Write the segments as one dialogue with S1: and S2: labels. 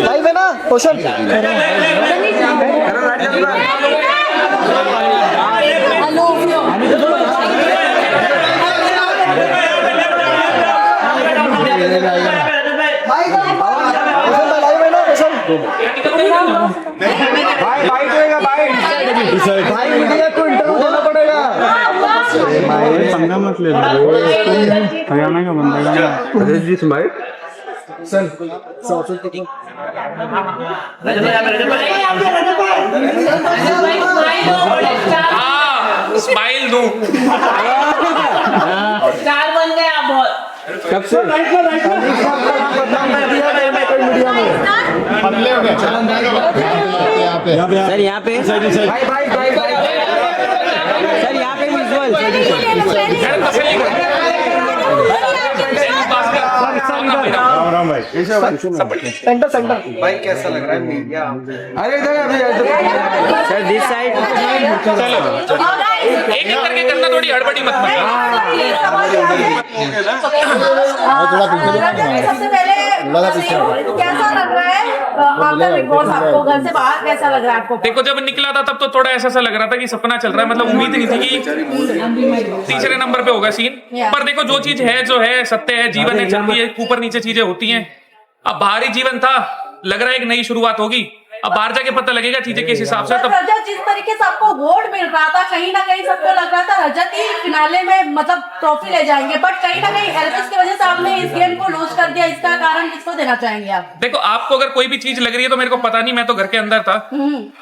S1: Live है ना question. भाई मीडिया को इंटरव्यू देना पड़ेगा।
S2: पंगा मत ले, हरियाणा का बंदा है जी। स्माइल
S3: स्माइल दो
S4: स्टार बन गए आप बहुत।
S2: कब से
S5: पतले हो गए
S1: सर यहाँ पे सर यहाँ पे विजुअल
S2: राम भाई
S1: सेंटर
S6: भाई कैसा लग रहा है मीडिया?
S1: अरे इधर सर दिस साइड।
S3: चलो एक एक करके करना, थोड़ी हड़बड़ी मत करना।
S7: सबसे पहले कैसा लग रहा है आफ्टर बिग बॉस? आपको घर से बाहर कैसा लग रहा है आपको?
S3: देखो जब निकला था तब तो थोड़ा ऐसा सा लग रहा था कि सपना चल रहा है, मतलब उम्मीद नहीं थी कि तीसरे नंबर पे होगा सीन। पर देखो जो चीज है जो है सत्य है, जीवन है, चलती है, ऊपर नीचे चीजें होती हैं। अब बाहरी जीवन था, लग रहा है एक नई शुरुआत होगी। अब बाहर जाके पता लगेगा चीजें किस हिसाब से। तब
S7: रजत जिस तरीके से आपको वोट मिल रहा था, कहीं ना कहीं सबको लग रहा था रजत ही फिनाले में मतलब ट्रॉफी ले जाएंगे, बट कहीं ना कहीं एल्विस की वजह से आपने इस गेम को लूज कर दिया। इसका कारण किसको देना चाहेंगे आप?
S3: देखो आपको अगर कोई भी चीज लग रही है तो मेरे को पता नहीं, मैं तो घर के अंदर था।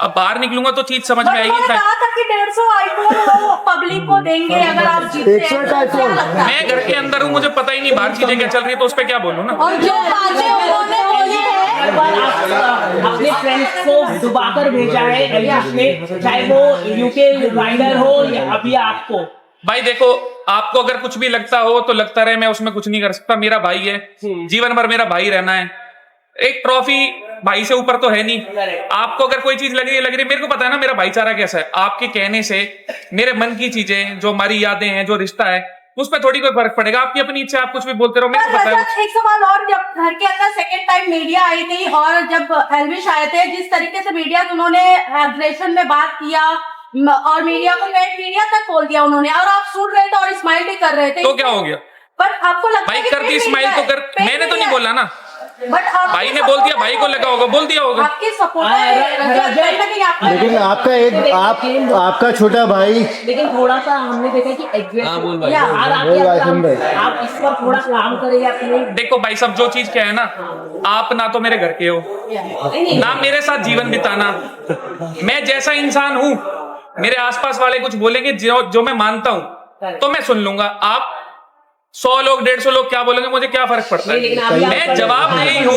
S3: अब बाहर निकलूंगा तो चीज समझ में आएगी।
S7: कहा था कि 150 आईफोन वो पब्लिक को देंगे अगर आप जीतते हैं।
S3: मैं घर के अंदर हूँ, मुझे पता ही नहीं बाहर चीजें क्या चल रही है, तो उस पर क्या बोलूँ ना।
S7: और जो बातें उन्होंने बोली है,
S4: अपने फ्रेंड्स को दुबाकर भेजा है एलियस ने, चाहे वो यूके राइडर हो या अभी आपको।
S3: भाई देखो आपको अगर कुछ भी लगता हो तो लगता रहे, मैं उसमें कुछ नहीं कर सकता। मेरा भाई है, जीवन भर मेरा भाई रहना है। एक ट्रॉफी भाई से ऊपर तो है नहीं। आपको अगर कोई चीज लग रही है, मेरे को पता है ना मेरा भाईचारा कैसा है। आपके कहने से मेरे मन की चीजें, जो हमारी यादें हैं, जो रिश्ता है, उस पर थोड़ी कोई फर्क पड़ेगा। आपकी अपनी इच्छा, आप कुछ भी बोलते रहो, मेरे को पता है।
S7: एक सवाल और, जब घर के अंदर सेकंड टाइम मीडिया आई थी और जब एल्विश आए थे, जिस तरीके से मीडिया उन्होंने एग्रेशन में बात किया और मीडिया को मीडिया तक खोल दिया उन्होंने, और आप सुन रहे थे और स्माइल भी कर रहे थे,
S3: तो क्या हो गया?
S7: पर आपको लगता
S3: भाई
S7: है
S3: कर दी स्माइल तो कर, मैंने तो नहीं बोला ना।
S7: बट
S3: भाई ने बोल दिया, भाई को लगा होगा, बोल दिया होगा।
S7: आपके सपोर्टर,
S5: लेकिन आपका एक आपका छोटा भाई,
S4: लेकिन थोड़ा सा हमने देखा कि आप इस पर थोड़ा काम करेंगे अपने।
S3: देखो भाई सब जो चीज क्या है ना, आप ना तो मेरे घर के हो, ना मेरे साथ जीवन बिताना। मैं जैसा इंसान हूँ, मेरे आसपास वाले कुछ बोलेंगे जो मैं मानता हूँ तो मैं सुन लूंगा। आप 100 लोग 150 लोग क्या बोलेंगे, मुझे क्या फर्क पड़ता है? मैं जवाब नहीं हूँ,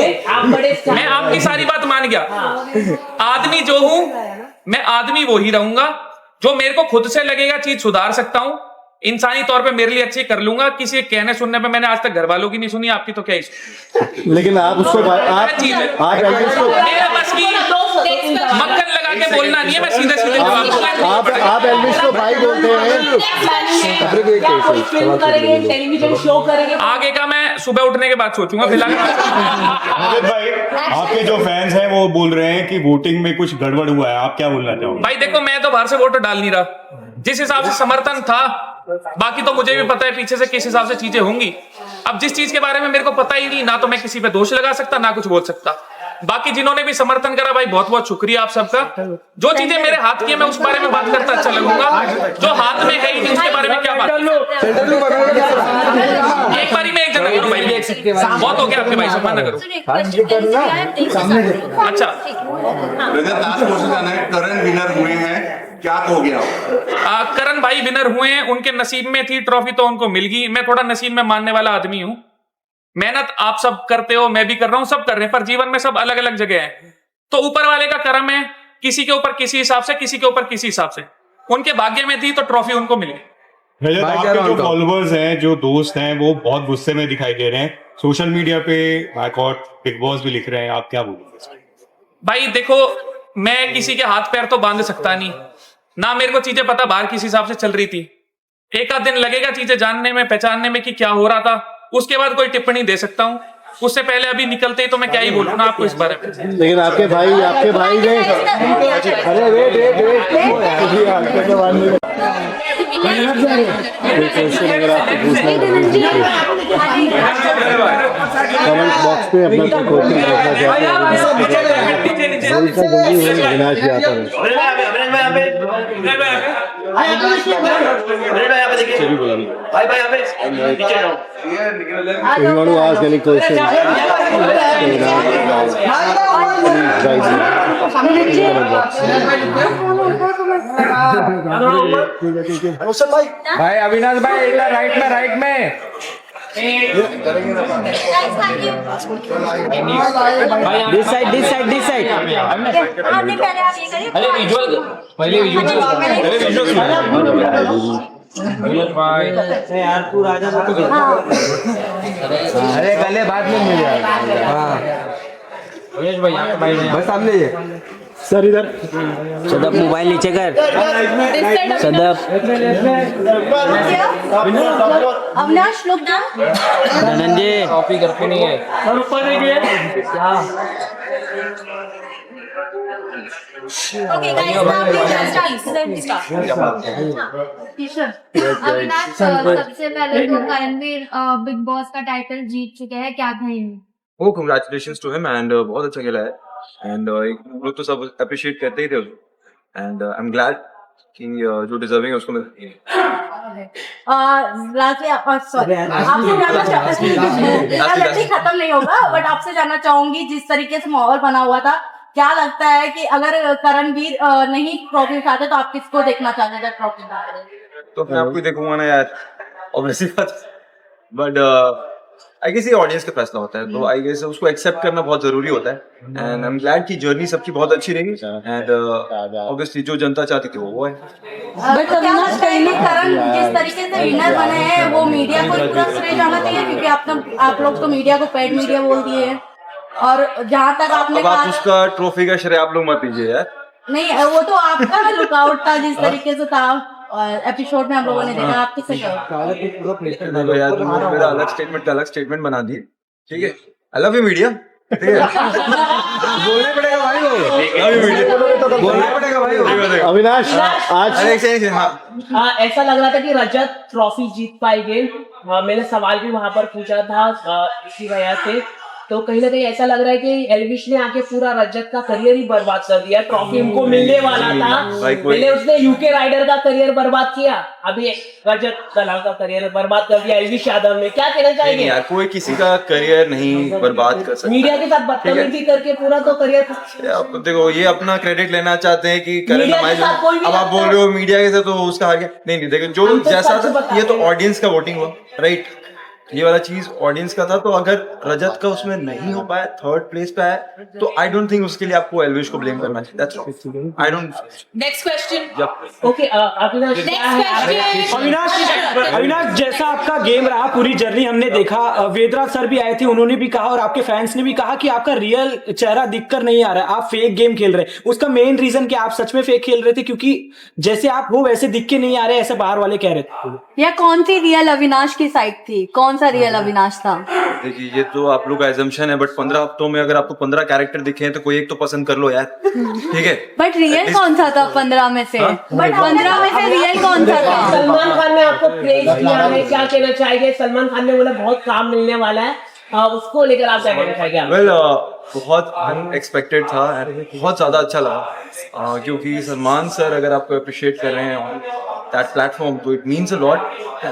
S3: मैं आपकी सारी बात मान गया। आदमी जो हूँ मैं आदमी वो ही रहूंगा। जो मेरे को खुद से लगेगा चीज सुधार सकता हूँ, इंसानी तौर पे मेरे लिए अच्छी कर लूंगा। किसी के कहने सुनने पे मैंने आज तक घर वालों की नहीं सुनी, आपकी तो क्या ही।
S5: लेकिन आप उसको
S3: मेरे बस की मक्खन लगा के बोलना नहीं है, मैं सीधे सीधे जवाब दूंगा।
S5: आप एल्विस को भाई बोलते हैं।
S4: टेलीविजन शो करेंगे।
S3: आगे का मैं सुबह उठने के बाद सोचूंगा। फिलहाल
S2: भाई आपके जो फैंस हैं वो बोल रहे हैं कि वोटिंग में कुछ गड़बड़ हुआ है, आप क्या बोलना चाहोगे?
S3: भाई देखो मैं तो बाहर से वोट डाल नहीं रहा, जिस हिसाब से समर्थन था, बाकी तो मुझे भी पता है पीछे से किस हिसाब से चीजें होंगी। अब जिस चीज के बारे में मेरे को पता ही नहीं, ना तो मैं किसी पे दोष लगा सकता, ना कुछ बोल सकता। बाकी जिन्होंने भी समर्थन करा भाई बहुत बहुत शुक्रिया आप सबका। जो चीजें मेरे हाथ की है मैं उस बारे में बात करता अच्छा लगूंगा, जो हाथ में है ही नहीं उसके बारे में क्या बात। एक बारी में एक जगह करो भाई, बहुत हो गया आपके भाई, सम्मान ना करो। अच्छा
S8: करण विनर हुए हैं, क्या हो गया?
S3: करण भाई विनर हुए हैं, उनके नसीब में थी ट्रॉफी तो उनको मिल गई। मैं थोड़ा नसीब में मानने वाला आदमी हूँ। मेहनत आप सब करते हो, मैं भी कर रहा हूँ, सब कर रहे हैं, पर जीवन में सब अलग अलग जगह है। तो ऊपर वाले का कर्म है, किसी के ऊपर किसी हिसाब से, किसी के ऊपर किसी हिसाब से। उनके भाग्य में थी तो ट्रॉफी उनको मिली।
S2: रजत आपके जो फॉलोअर्स हैं, जो दोस्त हैं, वो बहुत गुस्से में दिखाई दे रहे हैं। सोशल मीडिया पे बायकॉट बिग बॉस भी लिख रहे हैं, आप क्या बोलोगे?
S3: भाई देखो मैं किसी के हाथ पैर तो बांध सकता नहीं, ना मेरे को चीजें पता बाहर किस हिसाब से चल रही थी। एक आध दिन लगेगा चीजें जानने में, पहचानने में कि क्या हो रहा था, उसके बाद कोई टिप्पणी दे सकता हूँ। उससे पहले अभी निकलते ही तो मैं क्या ही बोलूँ ना आपको इस बारे में।
S5: लेकिन आपके भाई ने अरे वेट कोई क्वेश्चन अगर आपको पूछना है कमेंट बॉक्स पे अपना क्वेश्चन रखना चाहते हैं अविनाश जी आता है If you want to ask any question,
S1: भाई अविनाश भाई इधर राइट में दिस साइड यार तू राजा अरे गले बाद में मिल जाएगा। हाँ बस सामने ये
S5: सर इधर
S1: सदब मोबाइल नीचे कर सदब
S7: अविनाश लोग डाउन
S1: धनंजय
S4: कॉपी करके नहीं है सर ऊपर देखिए
S7: Okay, guys, now please start.
S9: Avinash सबसे पहले तो करणवीर बिग बॉस का टाइटल जीत चुके हैं, क्या कहेंगे?
S10: Oh, congratulations to him and बहुत अच्छा खेला है and लोग तो सब अप्रिशिएट करते ही थे उसको and I'm glad कि जो डिजर्विंग है उसको मिल
S7: आपसे खत्म नहीं होगा बट आपसे जानना चाहूंगी जिस तरीके से माहौल बना हुआ था, क्या लगता है कि अगर करणवीर नहीं ट्रॉफी उठाते तो आप किसको देखना चाहते थे ट्रॉफी उठाते?
S10: तो मैं आपको ही देखूंगा ना यार, ऑब्वियसली बात। बट आई गेस ये ऑडियंस का फैसला होता है, तो आई गेस उसको एक्सेप्ट करना बहुत जरूरी होता है एंड आई एम ग्लैड कि जर्नी सबकी बहुत अच्छी रही एंड ऑब्वियसली जो जनता चाहती थी वो है।
S7: बट अविनाश कहीं करण जिस तरीके से विनर बने हैं वो मीडिया को पूरा श्रेय जाना चाहिए क्योंकि आप लोग तो मीडिया को पेड मीडिया बोल दिए हैं और जहाँ तक आपने
S10: अब आप उसका ट्रॉफी का श्रेय आप लोग मत दीजिए यार।
S7: नहीं वो तो आपका लुकआउट था जिस तरीके से था एपिसोड में हम लोगों ने देखा, आप किससे
S10: यार तुमने मेरा अलग स्टेटमेंट बना दिए, ठीक है। आई लव यू मीडिया, ठीक है।
S1: बोलना पड़ेगा भाई वो बोलना पड़ेगा भाई वो।
S5: अविनाश आज
S4: ऐसा लग रहा था कि रजत ट्रॉफी जीत पाएंगे। मैंने सवाल भी वहां पर पूछा था इसी वजह से, तो कहीं ना कहीं ऐसा लग रहा है कि एल्विश ने आके पूरा रजत का करियर ही बर्बाद कर दिया। ट्रॉफी उनको मिलने वाला था, पहले उसने यूके राइडर का करियर बर्बाद किया, अभी रजत दलाल का करियर बर्बाद कर दिया एल्विश यादव ने। क्या कहना चाहेंगे?
S10: यार कोई किसी का करियर नहीं बर्बाद कर सकता।
S4: मीडिया के साथ बदतमीजी करके पूरा तो करियर
S10: आप देखो, ये अपना क्रेडिट लेना चाहते हैं कि करण अब आप बोल रहे हो मीडिया के साथ तो उसका हार गया। नहीं देखो जो जैसा था ये तो ऑडियंस का वोटिंग हुआ, राइट। ये वाला चीज ऑडियंस का था, तो अगर रजत का उसमें नहीं हो पाया, थर्ड प्लेस पे आया, तो आई डोंट थिंक उसके लिए आपको एल्विश को ब्लेम करना चाहिए। That's wrong. I don't.
S4: Next question. Okay
S11: Avinash जैसा आपका गेम रहा, पूरी जर्नी हमने देखा, वेदराज सर भी आए थे, उन्होंने भी कहा और आपके फैंस ने भी कहा कि आपका रियल चेहरा दिखकर नहीं आ रहा है, आप फेक गेम खेल रहे हैं। उसका मेन रीजन क्या, आप सच में फेक खेल रहे थे? क्योंकि जैसे आप हो वैसे दिख के नहीं आ रहे, ऐसे बाहर वाले कह रहे थे।
S7: या कौन सी रियल अविनाश की साइड थी, कौन सा रियल अविनाश था?
S10: देखिए ये तो आप लोग का एजम्पशन है, बट 15 हफ्तों में अगर आपको 15 कैरेक्टर दिखे हैं तो कोई एक तो पसंद कर लो यार, ठीक है।
S7: बट रियल कौन सा था 15 में से? बट 15 में से रियल कौन सा था?
S4: सलमान खान ने आपको प्रेज किया है, क्या कहना चाहेंगे? सलमान खान ने बोला बहुत काम मिलने वाला है, उसको लेकर आप क्या कहना चाहेंगे?
S10: वेल बहुत अनएक्सपेक्टेड था, बहुत ज्यादा अच्छा लगा क्योंकि सलमान सर अगर आपको अप्रिशिएट कर रहे हैं ऑन दैट प्लेटफॉर्म तो इट मीन्स अ लॉट।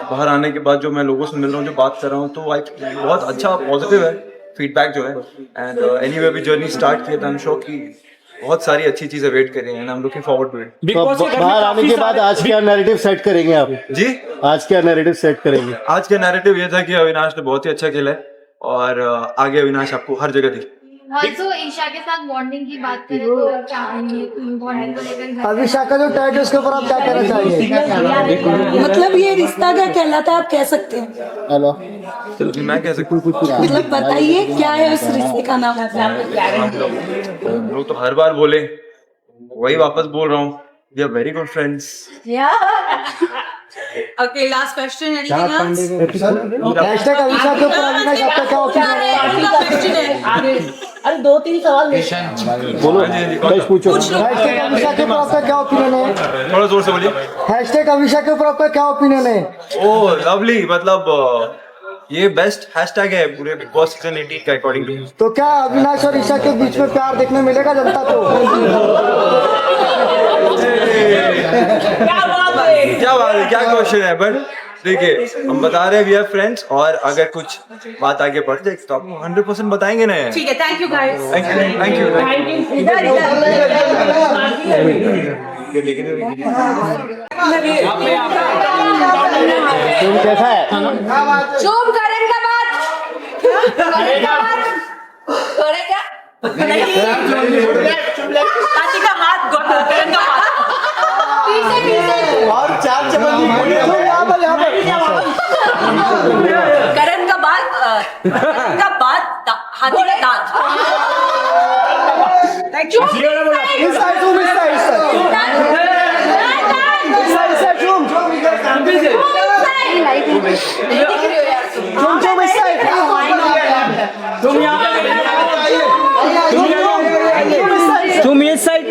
S10: बाहर आने के बाद जो मैं लोगों से मिल रहा हूँ, जो बात कर रहा हूँ, तो बहुत अच्छा पॉजिटिव है फीडबैक जो है। एंड एनीवे अभी जर्नी स्टार्ट की है, आई एम श्योर कि बहुत सारी अच्छी चीजें वेट कर रही हैं and I am looking forward to it.
S5: बाहर आने के बाद आज क्या नैरेटिव सेट करेंगे आप?
S10: जी
S5: आज क्या नैरेटिव सेट करेंगे?
S10: आज का नैरेटिव ये था कि अविनाश ने बहुत ही अच्छा खेला है और आगे अविनाश आपको हर जगह दिखे।
S9: तो ईशा के साथ बॉन्डिंग की बात करें तो क्या बॉन्डिंग को लेकर
S5: अविशा का जो टैग है उसके ऊपर आप क्या कहना चाहेंगे?
S7: मतलब ये रिश्ता क्या कहलाता है, आप कह सकते हैं?
S5: हेलो
S10: चलो मैं कह सकता हूँ,
S7: मतलब बताइए क्या है उस रिश्ते का नाम?
S10: लोग तो हर बार बोले, वही वापस बोल रहा हूँ, we are very good friends.
S7: Okay, last question. Anything else?
S5: Hashtag Avisha के ऊपर अविनाश आपका क्या ओपिनियन है?
S4: आगे अरे 2-3 सवाल
S5: बोलो पूछो। हैशटैग अविशा के ऊपर आपका क्या ओपिनियन है?
S10: थोड़ा जोर से बोलिए।
S5: हैशटैग अविशा के ऊपर आपका क्या ओपिनियन है?
S10: ओह लवली, मतलब ये बेस्ट हैशटैग है पूरे बिग बॉस सीजन 18 का अकॉर्डिंग टू।
S5: तो क्या अविनाश और ईशा के बीच में प्यार देखने मिलेगा जनता को?
S10: क्या बात है, क्या क्वेश्चन है, बट देखिए हम बता रहे हैं वी आर फ्रेंड्स, और अगर कुछ बात आगे बढ़ जाए तो आपको 100% बताएंगे ना।
S7: ठीक है, thank you guys.
S10: Thank you
S5: कैसा है?
S7: चुप करें का बात करे क्या पार्टी का हाथ करें का बात
S5: और चार चबंदी
S7: करण का बात हाथी का दांत
S11: तुम ये साइड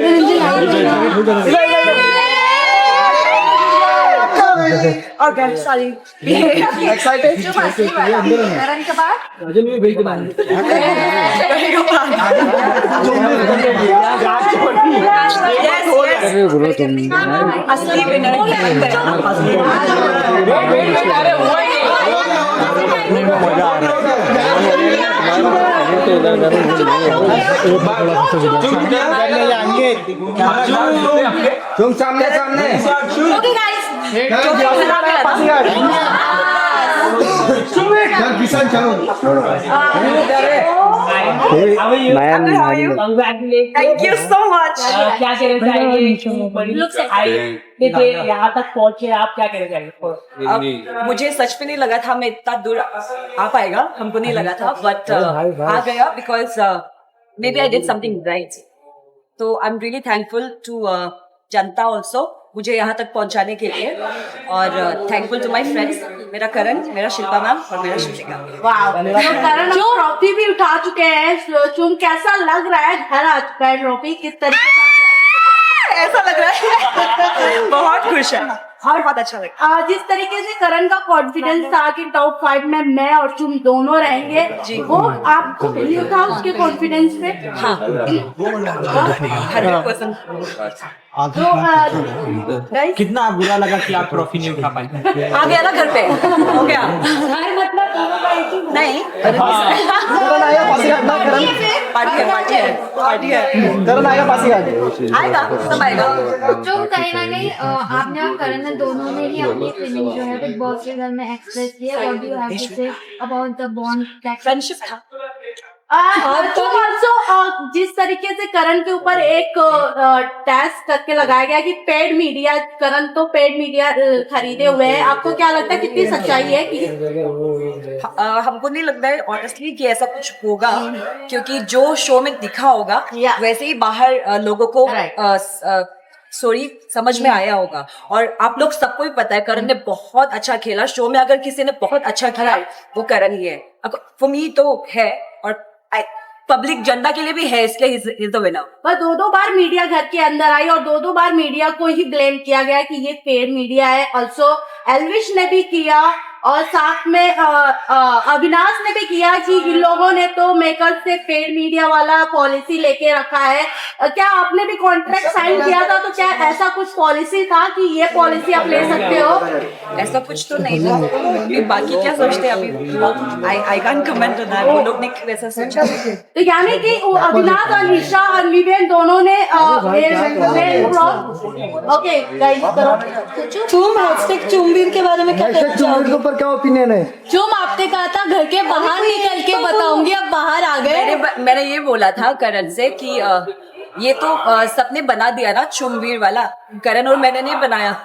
S7: Okay, sorry. Excited. करण का बात असली विनर
S1: तुम सामने
S7: Okay guys. Thank you so much.
S4: क्या कहना चाहेंगे यहाँ तक पहुँचे आप, क्या कहना चाहेंगे?
S12: मुझे सच में नहीं लगा था मैं इतना दूर आ पाएगा, हमको नहीं लगा था, बट आ गया because may be I did something right. तो I am really thankful to जनता ऑल्सो मुझे यहाँ तक पहुँचाने के लिए, और थैंकफुल टू माय फ्रेंड्स, मेरा करण, मेरा शिल्पा मैम और मेरा शिशिका।
S7: वाह, करण ट्रॉफी भी उठा चुके हैं। तुम कैसा लग रहा है घर आ चुका है ट्रॉफी, किस तरीके का
S12: ऐसा लग रहा है बहुत खुश है और बहुत अच्छा लगा।
S7: जिस तरीके से करण का कॉन्फिडेंस था कि टॉप 5 में मैं और तुम दोनों रहेंगे जी, वो आपको फील था उसके कॉन्फिडेंस पे?
S12: हाँ 100%।
S7: तो
S11: कितना बुरा लगा कि आप ट्रॉफी नहीं उठा पाए?
S12: आ गया ना घर पे, हो गया
S7: मतलब
S12: नहीं पार्टी है आएगा सब आएगा।
S9: जो कहीं ना कहीं आपने और करण ने दोनों ने ही अपनी फीलिंग जो है बिग बॉस के घर में एक्सप्रेस की है। What do you have to say about the bond that
S12: friendship था।
S7: तुम also, जिस तरीके से करण के ऊपर एक टेस्ट करके लगाया गया कि पेड मीडिया, करण तो पेड मीडिया खरीदे हुए हैं, आपको क्या लगता है कितनी सच्चाई है कि
S12: हमको नहीं लगता है ऑनेस्टली कि ऐसा कुछ होगा, क्योंकि जो शो में दिखा होगा वैसे ही बाहर लोगों को स्टोरी समझ में आया होगा। और आप लोग सबको भी पता है करण ने बहुत अच्छा खेला शो में। अगर किसी ने बहुत अच्छा खेला वो करण ही है, फॉर मी तो है, और पब्लिक जनता के लिए भी है, इसलिए इज द विनर।
S7: पर 2 बार मीडिया घर के अंदर आई और 2 बार मीडिया को ही ब्लेम किया गया कि ये पेड मीडिया है। ऑल्सो एल्विश ने भी किया और साथ में अविनाश ने भी किया कि इन लोगों ने तो मेकर से पेड मीडिया वाला पॉलिसी लेके रखा है। क्या आपने भी कॉन्ट्रैक्ट साइन किया था? तो क्या ऐसा कुछ पॉलिसी था कि ये पॉलिसी आप ले सकते हो?
S12: ऐसा कुछ तो नहीं था। बाकी क्या सोचते हैं अभी, I can't comment on that, वो लोग ने वैसा सोचा।
S7: तो यानी कि अविनाश और निशा और विवेक दोनों ने ओके गाइस करो।
S12: चुमवीर के बारे में क्या कहना चाहोगे?
S5: पर क्या ओपिनियन है?
S7: चुम आपने कहा था घर के बाहर निकल के बताऊंगी, अब बाहर आ गए।
S12: मैंने ये बोला था करण से कि ये तो सबने बना दिया ना चुमवीर वाला, करण और मैंने नहीं बनाया।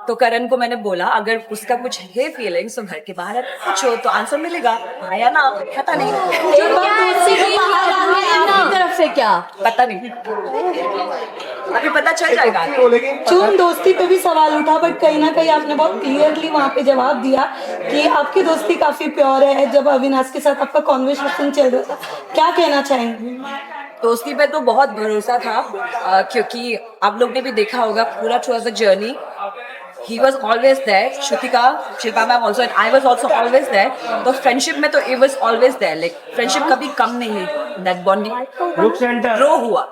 S12: तो करण को मैंने बोला अगर उसका कुछ है फीलिंग्स तो घर के बाहर पूछो तो आंसर मिलेगा, आया ना पता नहीं
S9: आपकी तरफ से क्या
S12: पता नहीं, अभी पता चल जाएगा।
S13: चूम दोस्ती पे भी सवाल उठा, बट कहीं ना कहीं आपने बहुत क्लियरली वहाँ पे जवाब दिया कि आपकी दोस्ती काफी प्योर है। जब अविनाश के साथ आपका कॉन्वर्सेशन चल रहा था, क्या कहना चाहेंगे?
S12: दोस्ती पे तो बहुत भरोसा था, क्योंकि आप लोग ने भी देखा होगा पूरा through the journey he was always there. Shrutika, Shilpa ma'am also, and I was also always there. तो फ्रेंडशिप में तो it was always there. Like friendship कभी कम नहीं हुई, that bonding ग्रो हुआ,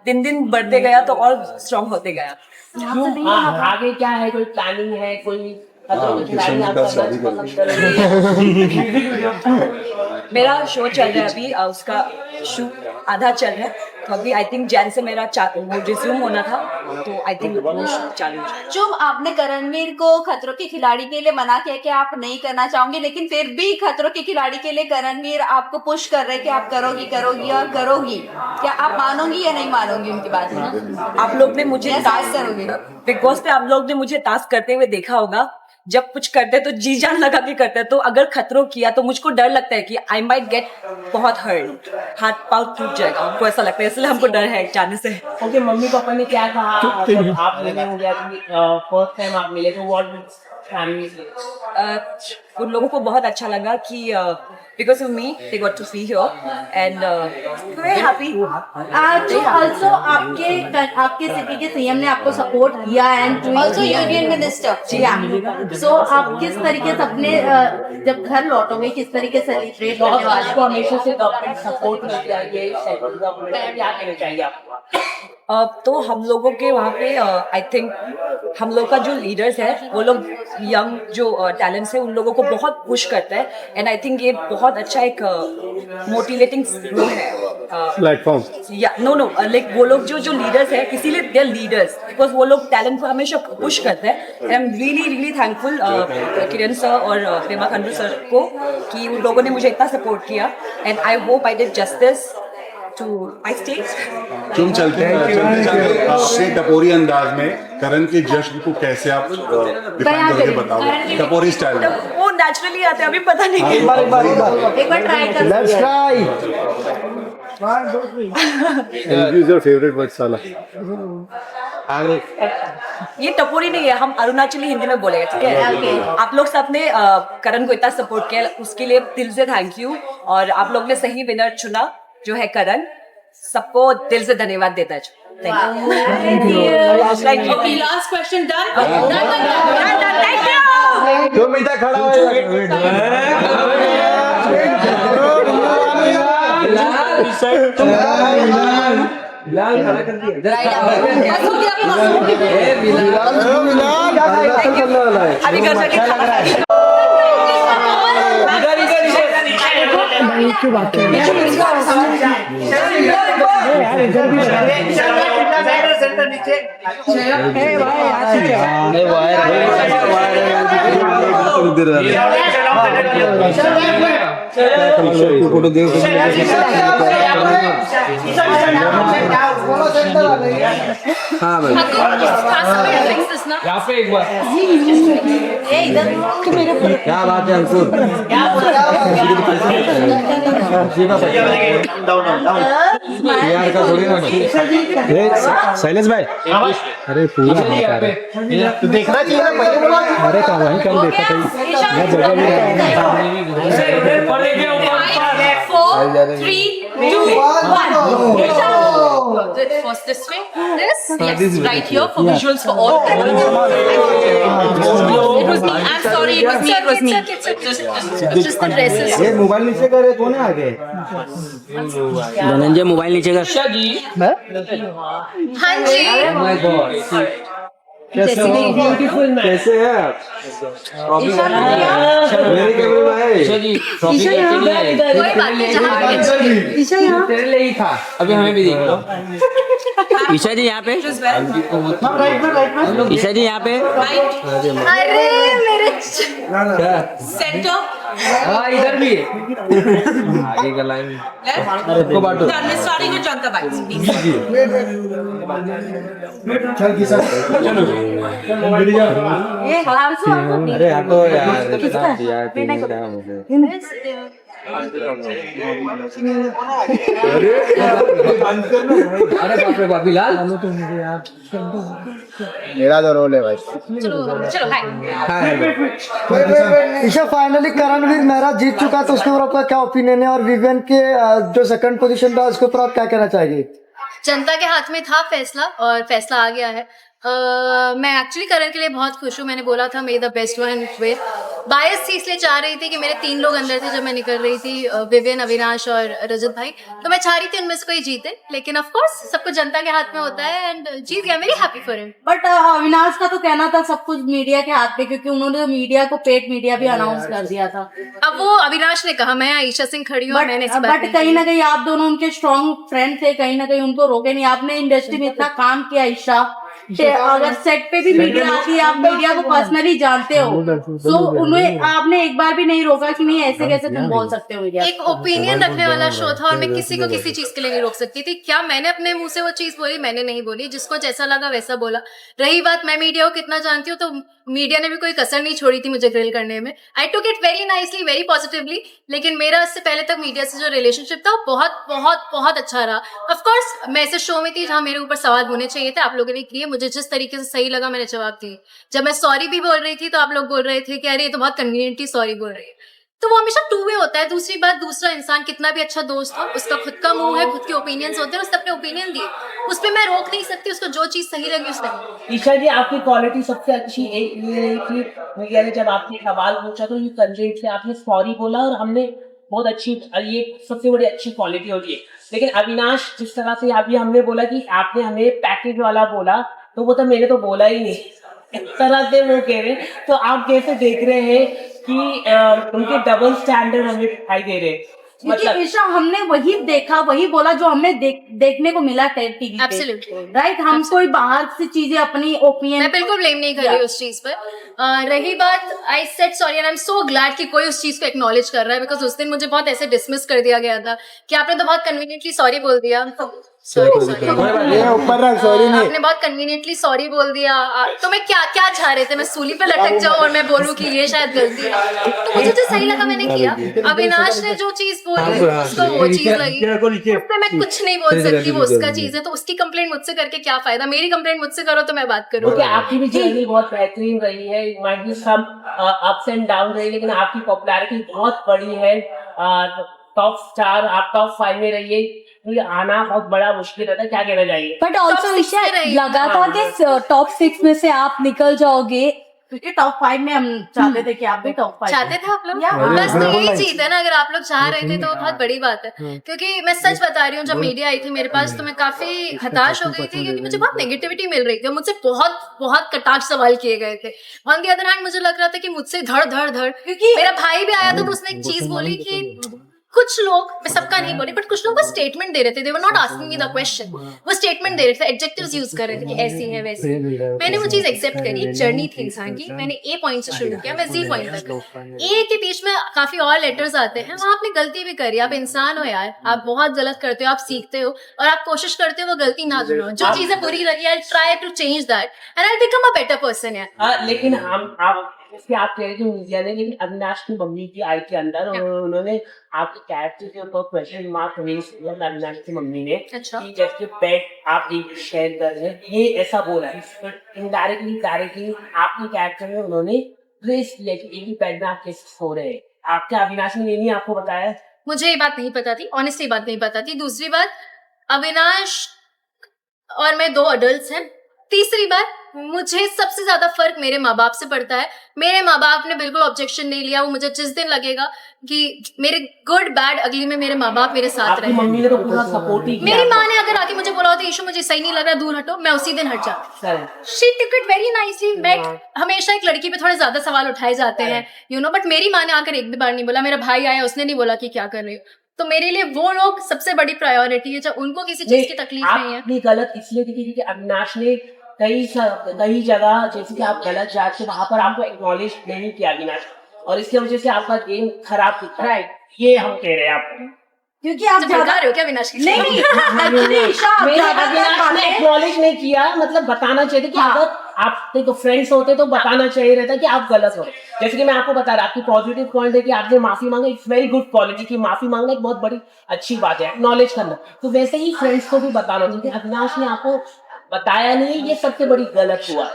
S12: दिन दिन बढ़ते गया तो और स्ट्रॉन्ग होते गया।
S4: आगे क्या है, कोई प्लानिंग है, कोई खिलाड़ी आप करना पसंद करेंगे?
S12: मेरा शो चल रहा है अभी, उसका शूट आधा चल रहा है, तो अभी आई थिंक जैन से मेरा वो रिज्यूम होना था, तो आई थिंक वो शूट चालू है।
S7: जो आपने करणवीर को खतरों के खिलाड़ी के लिए मना किया कि आप नहीं करना चाहोगे, लेकिन फिर भी खतरों के खिलाड़ी के लिए करणवीर आपको पुश कर रहे हैं कि आप करोगी करोगी और करोगी, क्या आप मानोगी या नहीं मानोगी उनकी बात में?
S12: आप लोग ने मुझे टास्क करोगे बिग बॉस पे, आप लोग ने मुझे टास्क करते हुए देखा होगा, जब कुछ करते तो जी जान लगा के करते, तो अगर खतरों किया तो मुझको डर लगता है कि आई माइट गेट बहुत हर्ट, हाथ पाँव टूट जाएगा, हमको ऐसा लगता है, इसलिए हमको डर है जाने से।
S4: ओके, मम्मी पापा ने क्या कहा जब आप मिले हो गया कि फर्स्ट टाइम आप मिले, तो व्हाट फैमिली?
S12: उन लोगों को बहुत अच्छा लगा कि because of me they got to see here and very happy.
S7: Also आपके सिटी के सीएम ने आपको सपोर्ट किया एंड also यूनियन मिनिस्टर। सो आप किस तरीके से अपने जब घर लौटोगे किस तरीके से सेलिब्रेट करने वाले हैं?
S4: हमेशा से गवर्नमेंट सपोर्ट मिल जाएगी, गवर्नमेंट क्या कहना चाहिए आपको?
S12: तो हम लोगों के वहाँ पे आई थिंक हम लोग का जो लीडर्स है वो लोग यंग जो टैलेंट्स है उन लोगों को बहुत पुश करता है, एंड आई थिंक ये बहुत अच्छा एक मोटिवेटिंग वो है
S5: प्लेटफॉर्म।
S12: या नो लाइक वो लोग जो लीडर्स है, इसीलिए दे आर लीडर्स बिकॉज वो लोग टैलेंट को हमेशा पुश करते हैं, and I am really thankful Kiran sir और प्रेमा खंडू सर को कि उन लोगों ने मुझे इतना सपोर्ट किया, and I hope I did justice to my stage.
S8: तुम चलते अपने टपोरी अंदाज में करण के जश्न को कैसे आप डिफाइन करके बताओ, टपोरी स्टाइल में?
S12: वो नेचुरली आते हैं, अभी पता नहीं
S5: एक बार
S7: ट्राई कर,
S5: let's try. Use your favourite word साला।
S12: ये टपोरी नहीं है, हम अरुणाचली हिंदी में बोलेंगे, ठीक है? आप लोग सबने करण को इतना सपोर्ट किया, उसके लिए दिल से थैंक यू, और आप लोग ने सही विनर चुना जो है करण, सबको दिल से धन्यवाद देता है। Thank you.
S7: Last question done.
S12: Thank you.
S1: दो मिनट खड़ा हो
S12: अभी कर सकते
S1: फोटो दे हाँ भाई
S3: यहाँ पे एक बार
S1: क्या बात है अंकुर? यार का थोड़ी ना शैलेश भाई, अरे पूरा
S5: तो देखना चाहिए ना, पहले बोला। अरे कहाँ वहीं कम देखा था, मैं जगह भी
S7: Four, 3, 2, 1. First this way, yes, right here for visuals for all. It was me. I'm sorry, it was me. Just the dresses.
S1: ये मोबाइल नीचे करे, कौन है आगे?
S11: धनंजय मोबाइल नीचे कर।
S7: हाँ जी।
S1: कैसे है आप? मेरे कैमरे में है।
S7: कोई बात नहीं, जहाँ
S3: तेरे लिए ही था, अभी हमें भी देख लो।
S14: ईशा जी यहाँ पे, ईशा जी यहाँ पे।
S9: अरे मेरे
S12: सेंटर
S1: हाँ इधर भी है आगे का लाइन को बांटो।
S12: स्टार्टिंग विद जनता बाइट्स
S7: ये आंसू
S1: अरे हटो यार अरे बाप रे बाप बिलाल
S5: मेरा तो रोल है भाई।
S12: चलो हाय
S5: ईशा फाइनली करणवीर मेहरा जीत चुका है, तो उसके ऊपर आपका क्या ओपिनियन है, और विवियन के जो सेकंड पोजीशन था उसके ऊपर आप क्या कहना चाहेंगे?
S9: जनता के हाथ में था फैसला और फैसला आ गया है। मैं एक्चुअली करण के लिए बहुत खुश हूँ। मैंने बोला था may the best one win. Bias थी इसलिए चाह रही थी कि मेरे 3 लोग अंदर थे जब मैं निकल रही थी, विवियन, अविनाश और रजत भाई, तो मैं चाह रही थी उनमें से कोई जीते, लेकिन ऑफ कोर्स सब कुछ जनता के हाथ में होता है एंड जीत गया। Very happy for him.
S7: But Avinash का तो कहना था सब कुछ मीडिया के हाथ पे, क्योंकि उन्होंने मीडिया को पेड मीडिया भी अनाउंस कर दिया था।
S9: अब वो अविनाश ने कहा, मैं ईशा सिंह खड़ी हूँ, मैंने इस बात
S7: बट
S9: नहीं
S7: कहीं
S9: की।
S7: ना कहीं आप दोनों उनके स्ट्रॉन्ग फ्रेंड थे, कहीं ना कहीं उनको रोके नहीं। आपने इंडस्ट्री में इतना काम किया ईशा, अगर सेट पे भी मीडिया आती है, आप मीडिया को पर्सनली जानते हो, तो उन्हें आपने एक बार भी नहीं रोका कि नहीं ऐसे कैसे तुम बोल सकते हो मीडिया।
S9: एक ओपिनियन रखने वाला शो था और मैं किसी को किसी चीज के लिए नहीं रोक सकती थी। क्या मैंने अपने मुंह से वो चीज बोली? मैंने नहीं बोली। जिसको जैसा लगा वैसा बोला। रही बात मैं मीडिया को कितना जानती हूँ, तो मीडिया ने भी कोई कसर नहीं छोड़ी थी मुझे ग्रिल करने में। I took it very nicely, very positively. लेकिन मेरा इससे पहले तक मीडिया से जो रिलेशनशिप था वो बहुत बहुत बहुत अच्छा रहा। ऑफकोर्स मैं ऐसे शो में थी जहाँ मेरे ऊपर सवाल होने चाहिए थे, आप लोगों ने किए। मुझे जिस तरीके से सही लगा मैंने जवाब दिए। जब मैं सॉरी भी बोल रही थी तो आप लोग बोल रहे थे कि अरे ये तो बहुत कन्वीनियंटली सॉरी बोल रही है। तो वो हमेशा 2 वे होता है। दूसरी बात, दूसरा इंसान कितना भी अच्छा दोस्त हो, उसका खुद का मुंह है, खुद के ओपिनियंस होते हैं, उसने अपने ओपिनियन दिए, उस पर मैं रोक नहीं सकती। उसको जो चीज सही लगी उसने।
S4: ईशा जी आपकी क्वालिटी सबसे अच्छी एक ये है कि मीडिया ने जब आपसे सवाल पूछा तो ये कंजेंट से आपने सॉरी बोला और हमने बहुत अच्छी, ये सबसे बड़ी अच्छी क्वालिटी होती है। लेकिन अविनाश जिस तरह से अभी हमने बोला कि आपने हमें पैकेज वाला बोला, तो वो तो मैंने तो बोला ही नहीं, इस तरह से वो कह रहे। तो आप कैसे देख रहे हैं कि उनके डबल स्टैंडर्ड हमें दिखाई दे रहे?
S7: क्योंकि ईशा हमने वही देखा, वही बोला जो हमें देखने को मिला टीवी पे।
S9: Absolutely.
S7: राइट, हम कोई बाहर से चीजें अपनी ओपिनियन,
S9: मैं बिल्कुल ब्लेम नहीं कर रही उस चीज पर। रही बात, I said sorry and I am so glad कि कोई उस चीज को एक्नॉलेज कर रहा है, बिकॉज उस दिन मुझे बहुत ऐसे डिसमिस कर दिया गया था कि आपने तो बहुत कन्वीनियंटली सॉरी बोल दिया। आपने बहुत कन्वीनियंटली सॉरी बोल दिया। तो मैं क्या क्या चाह रहे थे? मैं सूली पे लटक जाऊं और मैं बोलूं कि ये शायद गलती है? तो मुझे जो सही लगा मैंने किया। अविनाश ने जो चीज बोली उसको वो चीज लगी, उस पर मैं कुछ नहीं बोल सकती, वो उसका चीज है। तो उसकी कंप्लेंट मुझसे करके क्या फायदा? मेरी कंप्लेंट मुझसे करो तो मैं बात करूँ।
S4: आपकी भी जर्नी बहुत बेहतरीन रही है, might be some ups and down रही, लेकिन आपकी पॉपुलैरिटी बहुत बड़ी है। टॉप स्टार, आप टॉप 5 में रहिए, तो ये आना बहुत बड़ा मुश्किल रहता है। क्या कहना चाहिए?
S13: बट ऑल्सो ईशा लगा था कि टॉप 6 में से आप निकल जाओगे,
S7: क्योंकि टॉप 5 में हम चाहते थे कि आप भी टॉप 5
S9: चाहते थे आप लोग। बस तो यही चीज है ना, अगर आप लोग चाह रहे थे तो बहुत बड़ी बात है। क्योंकि मैं सच बता रही हूँ, जब मीडिया आई थी मेरे पास तो मैं काफी हताश हो गई थी, क्योंकि मुझे बहुत नेगेटिविटी मिल रही थी। मुझसे बहुत बहुत कटाक्ष सवाल किए गए थे। ऑन द अदर हैंड मुझे लग रहा था कि मुझसे धड़ धड़ धड़, क्योंकि मेरा भाई भी आया था तो उसने एक चीज बोली कि कुछ लोग, मैं सबका नहीं बोली, बट कुछ लोग वो स्टेटमेंट दे रहे थे। They were not asking me the question, वो स्टेटमेंट दे रहे थे, एडजेक्टिव्स यूज कर रहे थे कि ऐसी है वैसी। मैंने वो चीज एक्सेप्ट करी। एक जर्नी थी इंसान की। मैंने ए पॉइंट से शुरू किया, मैं जी पॉइंट तक। ए के बीच में काफी और लेटर्स आते हैं, वहां आपने गलती भी करी। आप इंसान हो यार, आप बहुत गलत करते हो, आप सीखते हो और आप कोशिश करते हो वो गलती ना करो। जो चीजें बुरी लगी, I try to change that and I become a better person यार।
S4: लेकिन आप जैसे आप कह रहे थे मीडिया ने, लेकिन अविनाश की मम्मी की आई के अंदर और उन्होंने आपके कैरेक्टर के ऊपर क्वेश्चन मार्क रेज किया अविनाश की मम्मी ने।
S9: अच्छा।
S4: कि जैसे पेट आप एक शेयर कर रहे हैं, ये ऐसा बोला है, बट इनडायरेक्टली डायरेक्टली आपके कैरेक्टर में उन्होंने रेस किया कि एक ही पेट में आप कैसे सो रहे हैं। आपके अविनाश ने ये नहीं आपको बताया?
S9: मुझे ये बात नहीं पता थी, ऑनेस्टली बात नहीं पता थी। दूसरी बात, अविनाश और मैं 2 अडल्ट्स हैं। तीसरी बात, मुझे सबसे ज्यादा फर्क मेरे माँ बाप से पड़ता है। मेरे माँ बाप ने बिल्कुल ऑब्जेक्शन नहीं लिया। वो मुझे जिस दिन लगेगा कि मेरे गुड बैड अगली में मेरे माँ बाप मेरे साथ रहे।
S4: मम्मी ने तो पूरा सपोर्ट ही किया।
S9: मेरी माँ ने अगर आके मुझे बोला होता ईशु मुझे सही नहीं लग रहा, दूर हटो, मैं उसी दिन हट जाती। She took it very nicely. But हमेशा एक लड़की पे थोड़े ज्यादा सवाल उठाए जाते हैं, यू नो, बट मेरी माँ ने आकर एक भी बार नहीं बोला। मेरा भाई आया, उसने नहीं बोला कि क्या कर रही हो। तो मेरे लिए वो लोग सबसे बड़ी प्रायोरिटी है, जब उनको किसी चीज की तकलीफ नहीं है।
S4: आपने गलत इसलिए की क्योंकि अविनाश ने कई जगह जैसे कि आप गलत जाके वहां पर आपको एक्नॉलेज नहीं किया अविनाश, और इसकी वजह से आपका गेम खराब दिख रहा है, ये हम कह रहे हैं आपको।
S7: क्योंकि आप
S9: भड़का रहे हो क्या अविनाश की?
S7: नहीं
S4: अविनाश ने एक्नॉलेज नहीं किया, मतलब बताना चाहिए था कि अगर आप देखो फ्रेंड्स होते तो बताना चाहिए रहता कि आप गलत हो। जैसे कि मैं आपको बता रहा, आपकी पॉजिटिव पॉइंट है कि आपने माफी मांगा, इट्स वेरी गुड क्वालिटी की माफी मांगना एक बहुत बड़ी अच्छी बात है, एक्नॉलेज करना। तो वैसे ही फ्रेंड्स को भी बताना चाहिए। अविनाश ने आपको बताया नहीं, ये सबसे बड़ी गलत हुआ।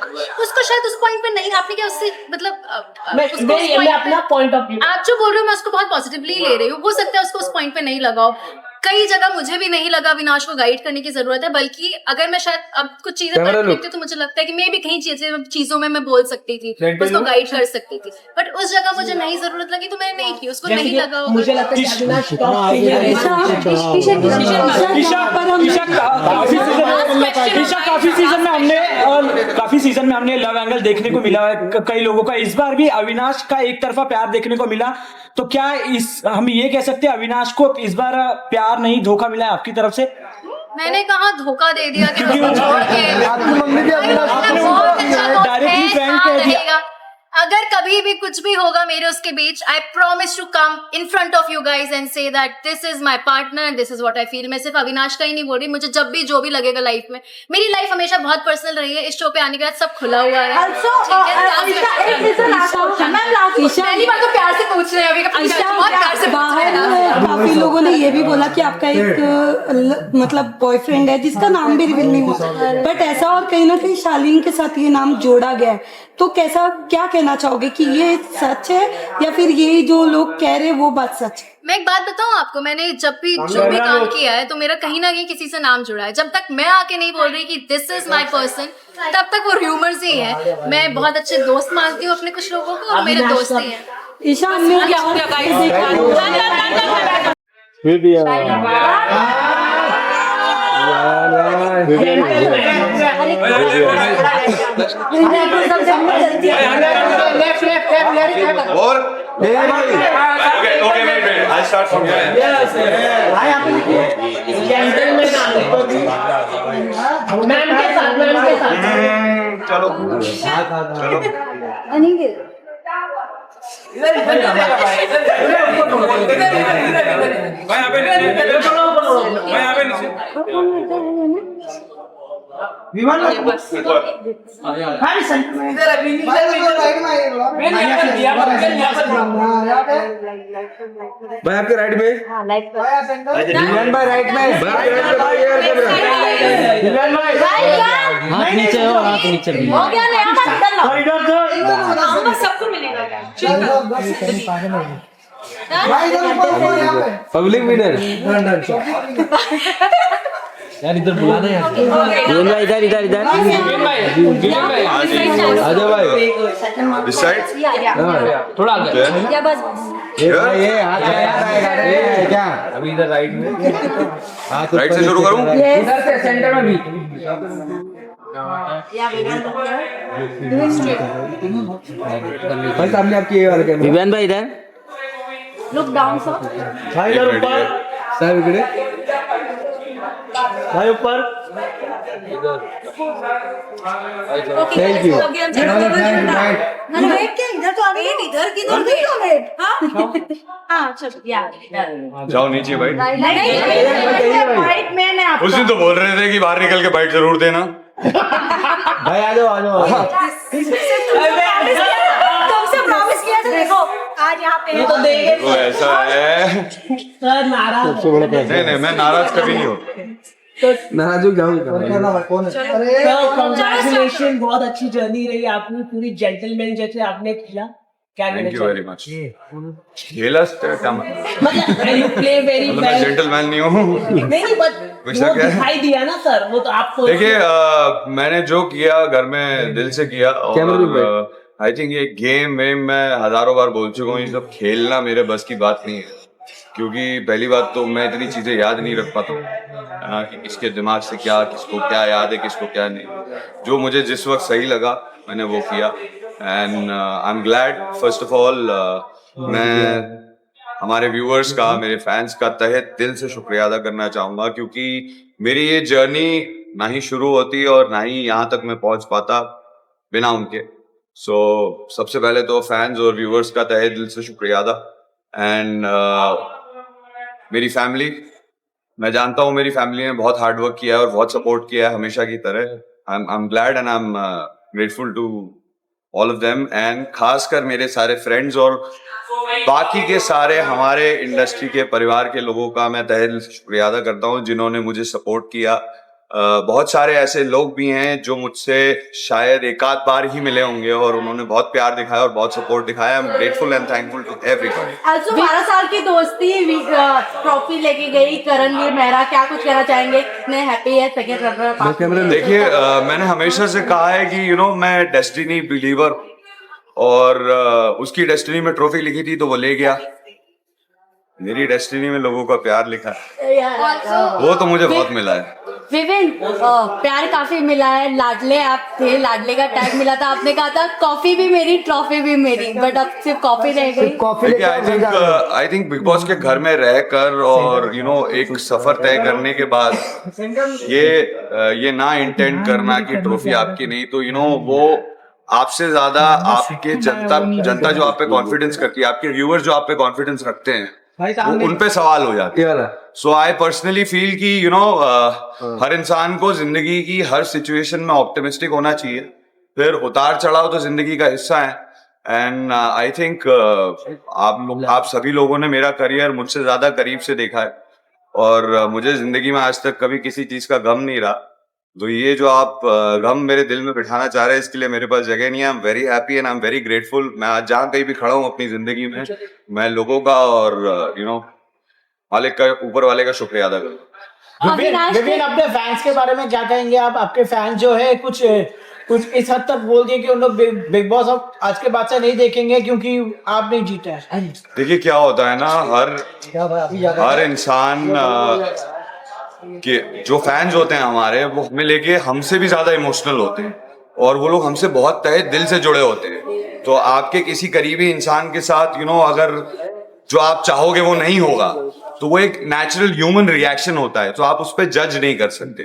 S9: उसको शायद उस पॉइंट पे नहीं, आपने क्या उससे मतलब
S4: मैं अपना पॉइंट ऑफ व्यू,
S9: आप जो बोल रहे हो मैं उसको बहुत पॉजिटिवली ले रही हूँ। हो सकता है उसको उस पॉइंट पे नहीं लगाओ, कई जगह मुझे भी नहीं लगा अविनाश को गाइड करने की जरूरत है, बल्कि अगर मैं शायद अब कुछ चीजें देखती हूँ तो मुझे लगता है कि मैं भी कहीं चीजों में मैं बोल सकती थी, उसको गाइड कर सकती थी, बट उस जगह मुझे नहीं जरूरत लगी तो मैंने नहीं की, उसको नहीं लगा।
S4: मुझे लगता है कि अविनाश
S11: काफी सीजन में हमने लव एंगल देखने को मिला है कई लोगों का, इस बार भी अविनाश का एक तरफा प्यार देखने को मिला, तो क्या हम ये कह सकते हैं अविनाश को इस बार प्यार नहीं धोखा मिला है आपकी तरफ से?
S9: मैंने कहा धोखा दे दिया कि उसको छोड़ के
S11: डायरेक्टली फ्रेंड कह दिया।
S9: अगर कभी भी कुछ भी होगा मेरे उसके बीच, I promise to come in front of you guys and say that this is my partner and this is what I feel. मैं सिर्फ अविनाश का ही नहीं बोल रही, मुझे जब भी जो भी लगेगा लाइफ में, मेरी लाइफ हमेशा बहुत पर्सनल रही है, इस शो पे आने के बाद सब खुला हुआ है। पहली बार तो प्यार से पूछ रहे हैं अभी, बहुत प्यार से
S13: काफी लोगों ने ये भी बोला कि आपका एक मतलब बॉयफ्रेंड है जिसका नाम भी रिवील नहीं हुआ, बट ऐसा और कहीं ना कहीं शालीन के साथ ये नाम जोड़ा गया है, तो कैसा क्या कहना चाहोगे कि ये सच है या फिर ये जो लोग कह रहे हैं वो बात सच है?
S9: मैं एक बात बताऊं आपको, मैंने जब भी जो भी काम किया है तो मेरा कहीं ना कहीं किसी से नाम जुड़ा है। जब तक मैं आके नहीं बोल रही कि दिस इज माय पर्सन, तब तक वो र्यूमर्स ही है। मैं बहुत अच्छे दोस्त मानती हूँ अपने कुछ लोगों को, और मेरे दोस्त ही हैं।
S13: ईशा हमने
S8: चलो
S1: भाई आपके राइट में, विवियन भाई राइट में,
S7: हाथ नीचे हो, हाथ नीचे हो गया नया सबको मिलेगा।
S1: पब्लिक विनर यार, इधर बुलाना यार, इधर इधर इधर आजा भाई,
S8: दिस साइड
S1: थोड़ा आगे
S7: या बस
S1: ये हाथ है क्या? अभी इधर राइट में,
S8: राइट से शुरू करूं?
S1: इधर से सेंटर में भी भाई सामने आपकी ये वाला कैमरा, विवियन भाई इधर
S7: लुक डाउन सर,
S1: भाई इधर ऊपर, साहब इधर भाई ऊपर, थैंक यू।
S7: इधर तो आने इधर किधर हाँ चलो यार
S8: जाओ नीचे भाई।
S7: राइट मैंने
S8: उस दिन तो बोल रहे थे कि बाहर निकल के बाइट जरूर देना।
S1: भाई आ जाओ आ जाओ।
S7: तुमसे प्रॉमिस किया था, देखो आज यहाँ पे
S4: तो देंगे
S8: तो ऐसा है,
S4: सर नाराज
S8: नहीं मैं नाराज कभी नहीं होता।
S1: नाराज हो जाऊंगा।
S4: कांग्रेचुलेशन, बहुत अच्छी जर्नी रही आपकी, पूरी जेंटलमैन जैसे आपने खेला। क्या
S8: थैंक यू वेरी मच। खेला क्या
S4: मतलब यू प्ले वेरी
S8: मैं
S4: वेल,
S8: जेंटलमैन नहीं हूँ।
S4: नहीं बट वो दिखाई दिया ना सर, वो तो आपको
S8: देखिए मैंने जो किया घर में दिल से किया, और आई थिंक ये गेम मैं हजारों बार बोल चुका हूँ, ये सब खेलना मेरे बस की बात नहीं है, क्योंकि पहली बात तो मैं इतनी चीजें याद नहीं रख पाता हूँ कि किसके दिमाग से क्या, किसको क्या याद है, किसको क्या नहीं। जो मुझे जिस वक्त सही लगा मैंने वो किया, and I am glad. First of all मैं हमारे व्यूअर्स का, मेरे फैंस का तहे दिल से शुक्रिया अदा करना चाहूंगा, क्योंकि मेरी ये जर्नी ना ही शुरू होती और ना ही यहाँ तक मैं पहुंच पाता बिना उनके। सो सबसे पहले तो फैंस और व्यूअर्स का तहे दिल से शुक्रिया अदा। एंड मेरी फैमिली, मैं जानता हूँ मेरी फैमिली ने बहुत हार्ड वर्क किया है और बहुत सपोर्ट किया है हमेशा की तरह। I am glad and I am grateful to all of them, and खासकर मेरे सारे फ्रेंड्स और बाकी के सारे हमारे इंडस्ट्री के परिवार के लोगों का मैं तहे दिल से शुक्रिया अदा करता हूँ जिन्होंने मुझे सपोर्ट किया। बहुत सारे ऐसे लोग भी हैं जो मुझसे शायद एक आध बार ही मिले होंगे और उन्होंने बहुत प्यार दिखाया और बहुत सपोर्ट दिखाया। I am grateful and thankful to everybody.
S7: also 12 साल की दोस्ती ट्रॉफी लेके गई करणवीर मेहरा, क्या कुछ कहना चाहेंगे? कितने हैप्पी है सेकंड रनर?
S8: देखिए, मैंने हमेशा से कहा है कि मैं डेस्टिनी बिलीवर, और उसकी डेस्टिनी में ट्रॉफी लिखी थी तो वो ले गया। मेरी डेस्टिनी में लोगों का प्यार लिखा है, वो तो मुझे बहुत मिला है।
S7: विवेन, प्यार काफी मिला है, लाडले आप थे, लाडले का टैग मिला था, आपने कहा था कॉफी भी मेरी ट्रॉफी भी मेरी, बट अब सिर्फ कॉफी रह गई।
S8: आई थिंक बिग बॉस के घर में रहकर और एक सफर तय करने के बाद ये ना इंटेंड करना कि ट्रॉफी आपकी नहीं, तो वो आपसे ज्यादा आपके जनता जो आप पे कॉन्फिडेंस करती है, आपके व्यूअर्स जो आप पे कॉन्फिडेंस रखते हैं, उन पे सवाल हो जाते हैं। सो आई पर्सनली फील कि हर इंसान को जिंदगी की हर सिचुएशन में ऑप्टिमिस्टिक होना चाहिए, फिर उतार चढ़ाव तो जिंदगी का हिस्सा है। एंड आई थिंक आप सभी लोगों ने मेरा करियर मुझसे ज्यादा करीब से देखा है और मुझे जिंदगी में आज तक कभी किसी चीज का गम नहीं रहा। तो ये जो आप गम मेरे दिल में बिठाना चाह रहे हैं, इसके लिए मेरे पास जगह नहीं है। I am very happy and I am very grateful. मैं आज जहाँ कहीं भी खड़ा हूँ अपनी जिंदगी में, मैं लोगों का और मालिक का, ऊपर वाले का शुक्रिया अदा करूँ।
S11: विवेन, अपने फैंस के बारे में क्या कहेंगे आप? आपके फैंस जो है कुछ इस हद तक बोल दिए कि उन लोग बिग बॉस अब आज के बाद से नहीं देखेंगे क्योंकि आप नहीं जीते हैं।
S8: देखिए, क्या होता है ना, हर इंसान कि जो फैंस होते हैं हमारे, वो हमें लेके हमसे भी ज्यादा इमोशनल होते हैं और वो लोग हमसे बहुत तहे दिल से जुड़े होते हैं। तो आपके किसी करीबी इंसान के साथ अगर जो आप चाहोगे वो नहीं होगा, तो वो एक नेचुरल ह्यूमन रिएक्शन होता है, तो आप उस पर जज नहीं कर सकते।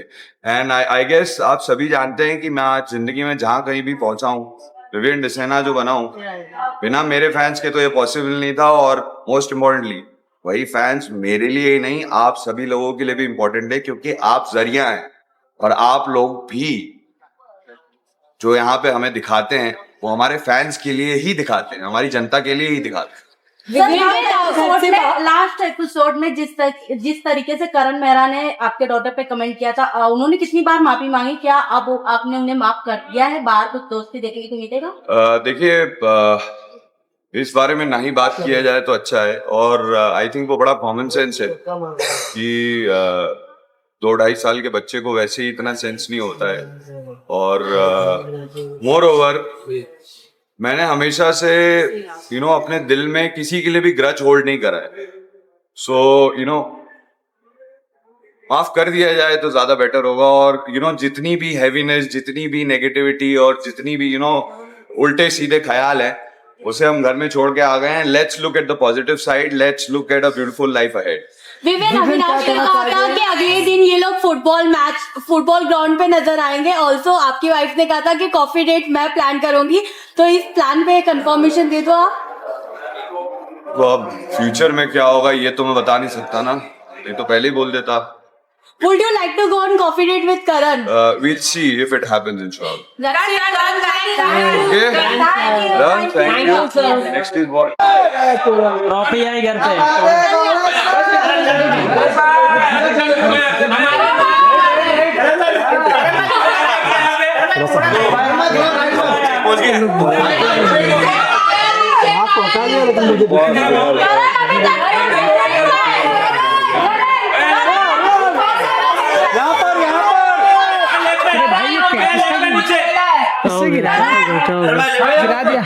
S8: एंड आई गेस आप सभी जानते हैं कि मैं आज जिंदगी में जहाँ कहीं भी पहुंचा हूँ, विवेन डिसेना जो बना हूँ, बिना मेरे फैंस के तो ये पॉसिबल नहीं था। और मोस्ट इम्पोर्टेंटली वही फैंस मेरे लिए ही नहीं, आप सभी लोगों के लिए भी इम्पोर्टेंट है, क्योंकि आप जरिया हैं और आप लोग भी जो यहाँ पे हमें दिखाते हैं वो हमारे फैंस के लिए ही दिखाते हैं, हमारी जनता के लिए ही दिखाते हैं।
S7: लास्ट एपिसोड में जिस तरीके से करण मेहरा ने आपके डॉटर पे कमेंट किया था, उन्होंने कितनी बार माफी मांगी? क्या अब आपने उन्हें माफ कर दिया है? बाहर कुछ दोस्ती देखने को मिलेगा?
S8: देखिए, इस बारे में ना ही बात किया जाए तो अच्छा है। और आई थिंक वो बड़ा कॉमन सेंस है कि 2-2.5 साल के बच्चे को वैसे ही इतना सेंस नहीं होता है। और मोर ओवर मैंने हमेशा से अपने दिल में किसी के लिए भी ग्रज होल्ड नहीं करा है। सो माफ कर दिया जाए तो ज्यादा बेटर होगा। और जितनी भी हैवीनेस, जितनी भी नेगेटिविटी और जितनी भी उल्टे सीधे ख्याल है, उसे हम घर में छोड़ के आ गए हैं। Let's look at the positive side, let's look at a beautiful life ahead.
S7: Vivian, Avinash ने कहा था कि अगले दिन ये लोग फुटबॉल ग्राउंड पे नजर आएंगे। ऑल्सो आपकी वाइफ ने कहा था कि कॉफी डेट मैं प्लान करूंगी, तो इस प्लान पे कंफर्मेशन दे दो आप।
S8: तो अब फ्यूचर में क्या होगा ये तो मैं बता नहीं सकता ना, ये तो पहले ही बोल देता।
S7: Would you like to go on coffee date with Karan?
S8: We'll see if it happens, inshallah.
S7: That's it, Karan.
S8: Okay? Done. Thank you.
S7: sir.
S8: Next is what?
S11: Trophy आई घर पे।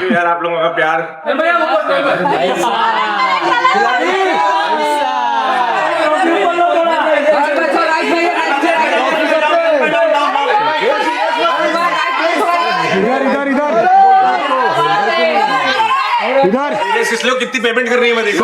S2: यार आप लोगों का प्यार
S5: इधर
S8: गाइस इसलिए कितनी पेमेंट कर रही है मैं देखो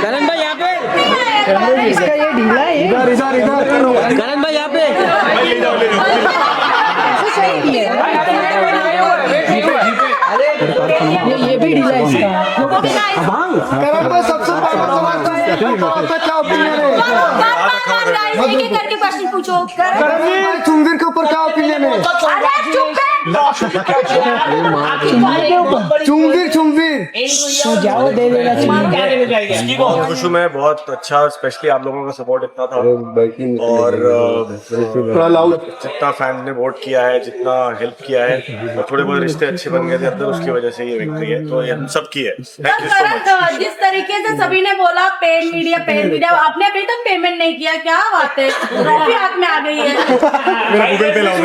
S11: करण भाई यहाँ पे, इसका ये ढीला है, करण भाई यहाँ पे, ये भी ढीला है इसका।
S5: करण भाई सबसे पहले सवाल आपका क्या ओपिनियन है?
S9: करके क्वेश्चन पूछो।
S5: करण भाई चुंगीर के ऊपर क्या ओपिनियन है? चुंगीर
S11: जाओ दे देना चाहिए।
S8: बहुत खुश हूँ मैं, बहुत अच्छा, स्पेशली आप लोगों का सपोर्ट इतना था और जितना फैन ने वोट किया है, जितना हेल्प किया है, थोड़े बहुत रिश्ते अच्छे बन गए थे अंदर, उसकी वजह से ये विक्ट्री है, तो ये हम सब की है। Thank you so much.
S7: जिस तरीके से सभी ने बोला पेड मीडिया, आपने अभी तक पेमेंट नहीं किया, क्या बात है? ट्रॉफी हाथ में आ गई है।
S8: मेरा गूगल पे लाओ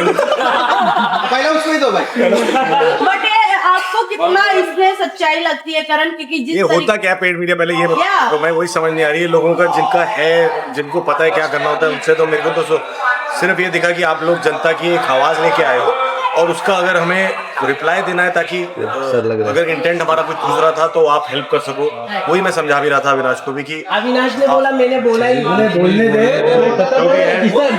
S7: बट ये आपको कितना इसमें सच्चाई लगती है करण, क्योंकि जिस
S8: ये होता क्या पेड मीडिया, पहले ये तो मैं वही समझ नहीं आ रही है लोगों का, जिनका है, जिनको पता है क्या करना होता है उनसे। तो मेरे को तो सिर्फ ये दिखा कि आप लोग जनता की एक आवाज लेके आए हो और उसका अगर हमें रिप्लाई देना है ताकि अगर इंटेंट हमारा कुछ दूसरा था तो आप हेल्प कर सको, वही मैं समझा भी रहा था अविनाश को भी कि
S4: अविनाश ने बोला, मैंने बोला ही
S1: बोलने दे।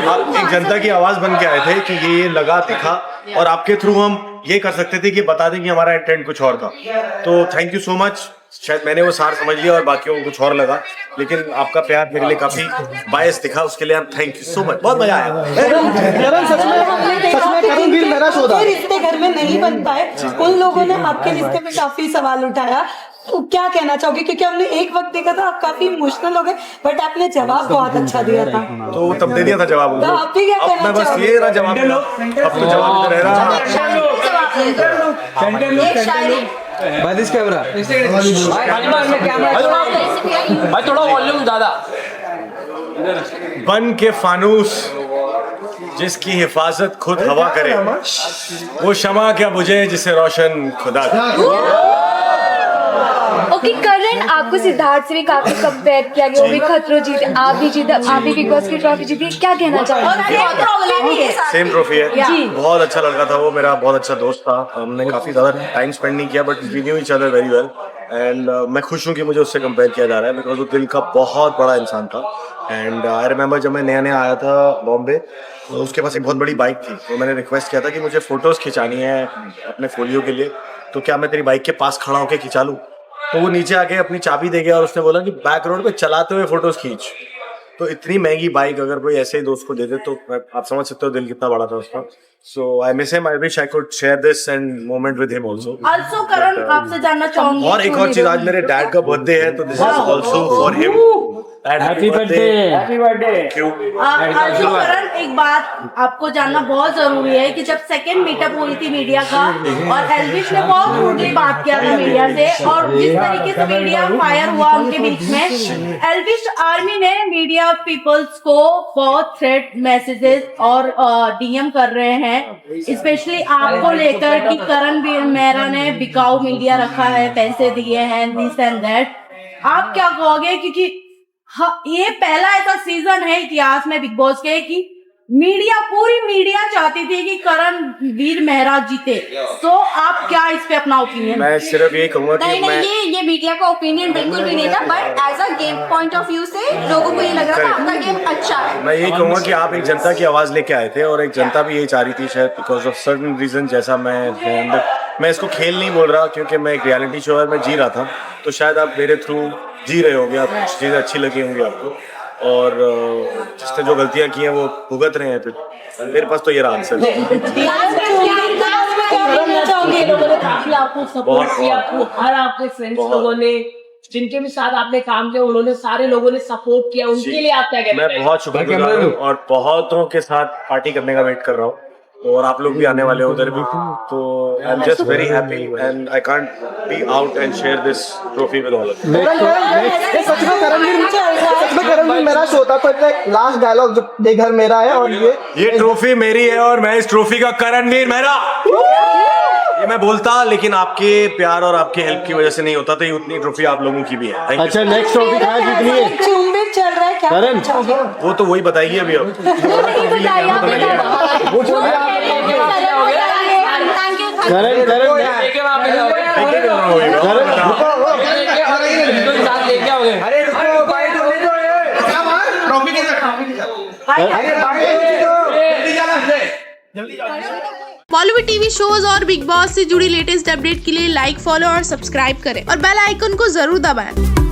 S8: आप एक जनता की आवाज बन के आए थे कि ये लगा दिखा और आपके थ्रू हम ये कर सकते थे कि बता दें कि हमारा इंटेंट कुछ और था। तो थैंक यू सो मच। शायद मैंने वो सार समझ लिया और बाकियों को कुछ और लगा, लेकिन आपका प्यार मेरे लिए काफी बायस दिखा, उसके लिए थैंक यू सो मच, बहुत मजा आया।
S13: रिश्ते घर में नहीं बन पाए, उन लोगों ने आपके रिश्ते में काफी सवाल उठाया, तो क्या कहना चाहोगे? क्योंकि हमने एक वक्त देखा था आप काफी इमोशनल हो गए, बट आपने जवाब बहुत अच्छा दिया था।
S8: तो तब दे दिया था जवाब,
S13: तो आप भी क्या कहना
S8: मैं बस ये रहा जवाब, अब तो जवाब रह रहा।
S1: बादिश कैमरा
S11: भाई थोड़ा वॉल्यूम ज्यादा।
S8: बन के फानूस जिसकी हिफाजत खुद हवा करे, वो शमा क्या बुझे जिसे रोशन खुदा करे।
S9: ओके करण, आपको सिद्धार्थ से भी काफी कंपेयर किया गया, वो भी खतरों जीते, आप भी जीते, आप भी बिग बॉस की ट्रॉफी जीती, क्या कहना चाहोगे?
S8: सेम ट्रॉफी है, बहुत अच्छा लड़का था वो, मेरा बहुत अच्छा दोस्त था, हमने काफी ज्यादा टाइम स्पेंड नहीं किया but we knew each other very well and मैं खुश हूँ कि मुझे उससे कंपेयर किया जा रहा है बिकॉज वो दिल का बहुत बड़ा इंसान था। एंड आई रिमेंबर जब मैं नया आया था बॉम्बे, तो उसके पास एक बहुत बड़ी बाइक थी, तो मैंने रिक्वेस्ट किया था कि मुझे फोटोज खिंचानी है अपने फोलियो के लिए, तो क्या मैं तेरी बाइक के पास खड़ा होकर खिंचा लूँ? तो वो नीचे आके अपनी चाबी दे गया और उसने बोला कि बैक रोड पे चलाते हुए फोटोज खींच। तो इतनी महंगी बाइक अगर कोई ऐसे ही दोस्त को दे दे तो आप समझ सकते हो दिल कितना बड़ा था उसका। So I miss him. I wish I could share this and moment with him also.
S7: Also करण, आपसे जानना चाहूंगी
S8: और एक और चीज, आज मेरे डैड का बर्थडे है तो this is also for him.
S11: Happy birthday, happy birthday.
S7: also करण, एक बात आपको जानना बहुत जरूरी है कि जब सेकंड मीटअप हुई थी मीडिया का और एल्विश ने बहुत रूडली बात किया था मीडिया से और जिस तरीके से मीडिया फायर हुआ उनके बीच में, एल्विश आर्मी ने मीडिया पीपल्स को बहुत थ्रेट मैसेजेस और डीएम कर रहे हैं, स्पेशली आपको लेकर कि करण मेहरा ने बिकाऊ मीडिया रखा है, पैसे दिए हैं, दिस एंड दैट। आप क्या कहोगे? क्योंकि ये पहला ऐसा सीजन है इतिहास में बिग बॉस के कि पूरी मीडिया चाहती थी कि करण वीर मेहरा जीते, तो आप क्या इस पे अपना ओपिनियन?
S8: मैं सिर्फ ये कहूँगा कि
S9: ये मीडिया का ओपिनियन बिल्कुल भी नहीं था, but as a game point of view से लोगों को ये लग रहा था आपका गेम अच्छा है।
S8: मैं ये कहूँगा कि आप एक जनता की आवाज लेके आए थे और एक जनता भी यही चाह रही थी शायद बिकॉज ऑफ सर्टन रीजन, जैसा मैं
S14: मैं इसको खेल नहीं बोल रहा क्योंकि मैं एक रियलिटी शो है, मैं जी रहा था, तो शायद आप मेरे थ्रू जी रहे होंगे, आप कुछ चीज़ें अच्छी लगी होंगी आपको, और जिसने जो गलतियां की हैं वो भुगत रहे हैं। फिर मेरे पास तो ये रहा आंसर।
S4: लोगों ने काफी आपको सपोर्ट किया, हर आपके फ्रेंड्स लोगों ने, जिनके भी साथ आपने काम किया, उन्होंने सारे लोगों ने सपोर्ट किया, उनके लिए आप क्या कहते हैं?
S14: मैं बहुत शुक्रगुजार हूँ और बहुतों के साथ पार्टी करने का वेट कर रहा हूँ, और आप लोग भी आने वाले हो उधर भी, तो I am just very happy and I can't be out and share this trophy with all of you.
S5: सच में करणवीर मेरा शो था, तो लास्ट डायलॉग जो ये घर मेरा है और ये
S14: ट्रॉफी मेरी है और मैं इस ट्रॉफी का करणवीर मेरा, ये मैं बोलता, लेकिन आपके प्यार और आपके हेल्प की वजह से नहीं होता, तो ये उतनी ट्रॉफी आप लोगों की भी है।
S5: अच्छा, नेक्स्ट ट्रॉफी कहाँ जीतनी है?
S13: चुंबक चल रहा है क्या?
S5: करण
S14: वो तो वही बताइए अभी। अब
S15: बॉलीवुड टीवी शोज और बिग बॉस से जुड़ी लेटेस्ट अपडेट के लिए लाइक, फॉलो और सब्सक्राइब करें और बेल आइकन को जरूर दबाएं।